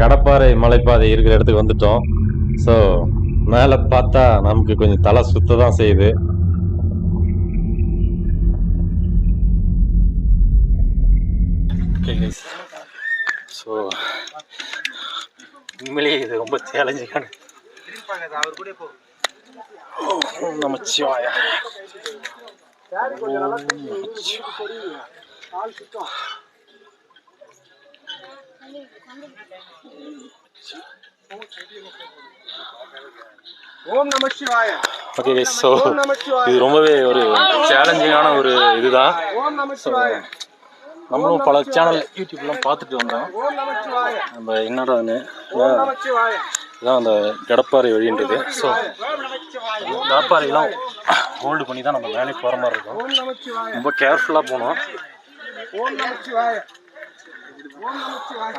கடப்பாறை மலைப்பாதை இருக்கிற இடத்துக்கு வந்துட்டோம். ஸோ மேலே பார்த்தா நமக்கு கொஞ்சம் தலை சுத்த தான் செய்யுது. ஸோ உண்மையிலேயே இது ரொம்ப சேலஞ்சிங்கான. நமச்சிவாயா. ஓம் நம சிவாய. ஓகே, ஸோ இது ரொம்பவே ஒரு சேலஞ்சிங்கான ஒரு இதுதான். ஓம் நம சிவாய. நம்மளும் பல சேனல் யூடியூப்லாம் பார்த்துட்டு வந்தோம். ஓம் நம சிவாய. நம்ம என்னடான்னு ஓம் நம சிவாய. இதான் அந்த கடப்பாறை வழின்றது. ஸோ கடப்பாறைலாம் ஹோல்டு பண்ணி தான் நம்ம மேலே போகிற மாதிரி இருக்கும். ஓம் நம சிவாய. ரொம்ப கேர்ஃபுல்லாக போகணும். ஓம் நம சிவாய. ஓம் நம சிவாய.